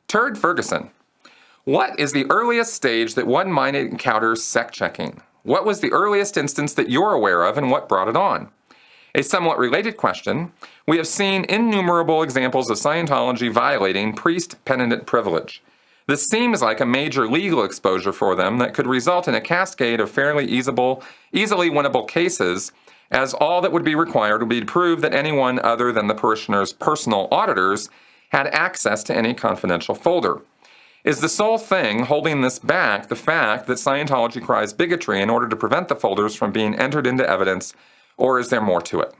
Turd Ferguson. What is the earliest stage that one might encounter sect checking? What was the earliest instance that you're aware of and what brought it on? A somewhat related question, we have seen innumerable examples of Scientology violating priest-penitent privilege. This seems like a major legal exposure for them that could result in a cascade of fairly easily winnable cases, as all that would be required would be to prove that anyone other than the parishioners' personal auditors had access to any confidential folder. Is the sole thing holding this back the fact that Scientology cries bigotry in order to prevent the folders from being entered into evidence, or is there more to it?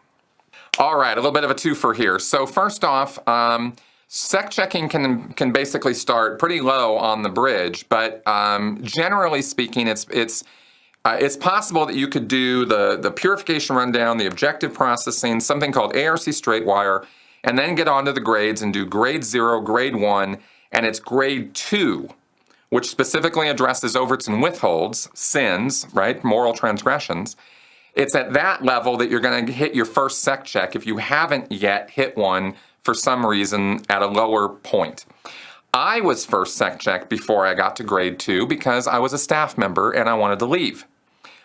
All right, a little bit of a twofer here. So first off, sect checking can basically start pretty low on the bridge, but generally speaking, it's possible that you could do the purification rundown, the objective processing, something called ARC straight wire, and then get onto the grades and do grade 0, grade 1, and it's grade 2, which specifically addresses overts and withholds, sins, right, moral transgressions. It's at that level that you're going to hit your first sect check if you haven't yet hit one for some reason at a lower point. I was first sect checked before I got to grade 2 because I was a staff member and I wanted to leave.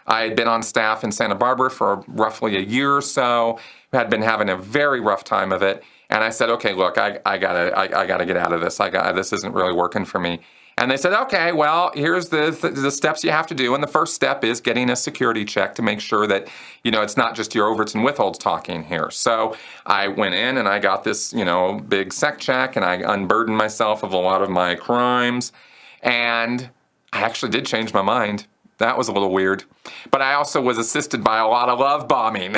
I had been on staff in Santa Barbara for roughly a year or so, had been having a very rough time of it, and I said, okay, look, I gotta get out of this. This isn't really working for me. And they said, okay, well, here's the steps you have to do, and the first step is getting a security check to make sure that, it's not just your overts and withholds talking here. So I went in and I got this, big sect check, and I unburdened myself of a lot of my crimes, and I actually did change my mind. That was a little weird. But I also was assisted by a lot of love bombing.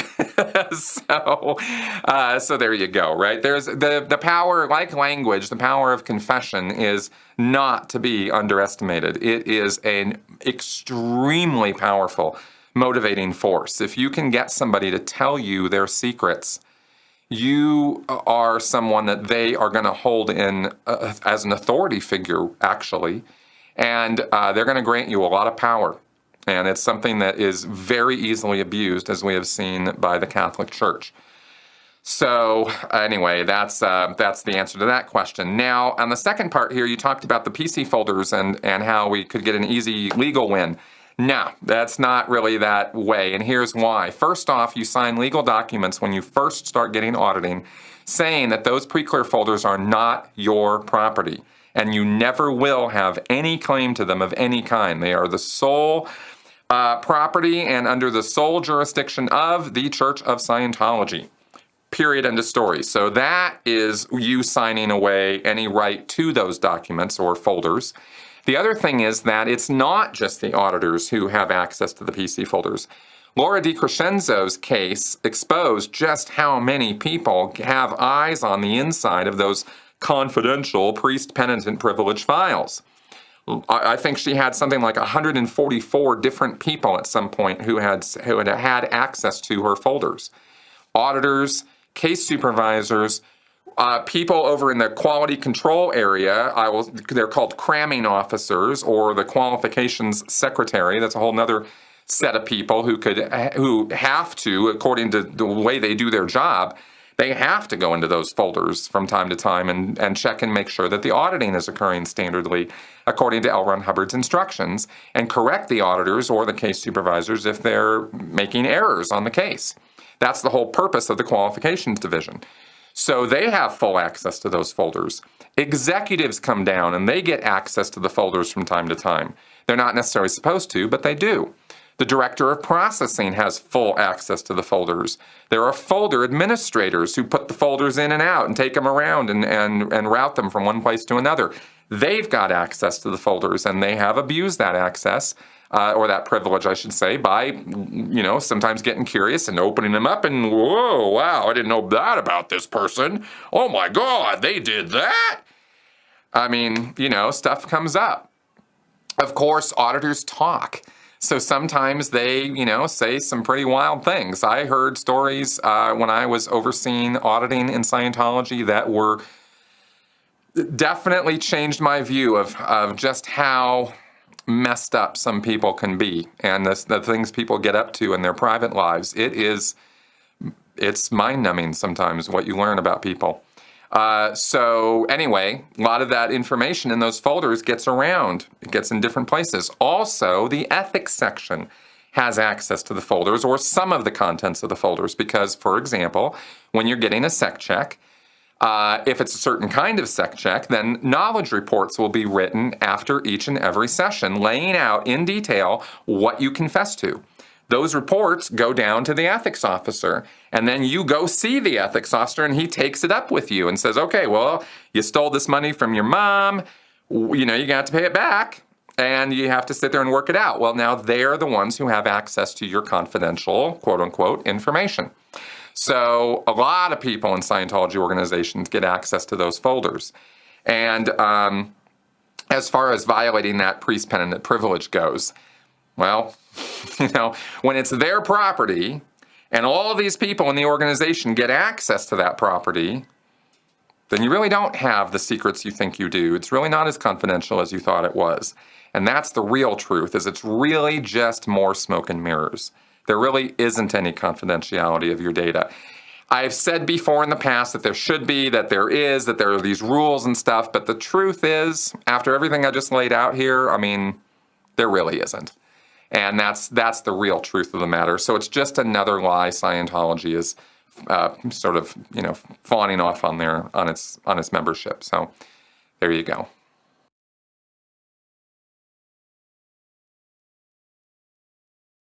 So there you go, right? There's the power, like language, the power of confession is not to be underestimated. It is an extremely powerful motivating force. If you can get somebody to tell you their secrets, you are someone that they are going to hold in as an authority figure, actually, and they're going to grant you a lot of power. And it's something that is very easily abused, as we have seen by the Catholic Church. So anyway, that's the answer to that question. Now, on the second part here, you talked about the PC folders and how we could get an easy legal win. No, that's not really that way, and here's why. First off, you sign legal documents when you first start getting auditing, saying that those pre-clear folders are not your property, and you never will have any claim to them of any kind. They are the sole property and under the sole jurisdiction of the Church of Scientology. Period, end of story. So that is you signing away any right to those documents or folders. The other thing is that it's not just the auditors who have access to the PC folders. Laura DiCrescenzo's case exposed just how many people have eyes on the inside of those confidential priest-penitent privilege files. I think she had something like 144 different people at some point who had access to her folders. Auditors, case supervisors, people over in the quality control area, they're called cramming officers or the qualifications secretary. That's a whole other set of people who have to, according to the way they do their job, they have to go into those folders from time to time and check and make sure that the auditing is occurring standardly according to L. Ron Hubbard's instructions and correct the auditors or the case supervisors if they're making errors on the case. That's the whole purpose of the qualifications division. So they have full access to those folders. Executives come down and they get access to the folders from time to time. They're not necessarily supposed to, but they do. The director of processing has full access to the folders. There are folder administrators who put the folders in and out and take them around and route them from one place to another. They've got access to the folders, and they have abused that access, or that privilege, I should say, by, sometimes getting curious and opening them up and, whoa, wow, I didn't know that about this person. Oh my God, they did that? I mean, stuff comes up. Of course, auditors talk. So sometimes they, say some pretty wild things. I heard stories when I was overseeing auditing in Scientology that were definitely changed my view of just how messed up some people can be and the things people get up to in their private lives. It's mind-numbing sometimes what you learn about people. So anyway, a lot of that information in those folders gets around. It gets in different places. Also, the ethics section has access to the folders or some of the contents of the folders because, for example, when you're getting a sec check, if it's a certain kind of sec check, then knowledge reports will be written after each and every session, laying out in detail what you confess to. Those reports go down to the ethics officer, and then you go see the ethics officer, and he takes it up with you and says, okay, well, you stole this money from your mom, you know, you're going to have to pay it back, and you have to sit there and work it out. Well, now they're the ones who have access to your confidential, quote-unquote, information. So a lot of people in Scientology organizations get access to those folders. And as far as violating that priest-penitent privilege goes, well, you know, when it's their property and all of these people in the organization get access to that property, then you really don't have the secrets you think you do. It's really not as confidential as you thought it was. And that's the real truth, is it's really just more smoke and mirrors. There really isn't any confidentiality of your data. I've said before in the past that there should be, that there is, that there are these rules and stuff, but the truth is, after everything I just laid out here, I mean, there really isn't. And that's the real truth of the matter. So it's just another lie Scientology is sort of, you know, fawning off on its membership. So there you go.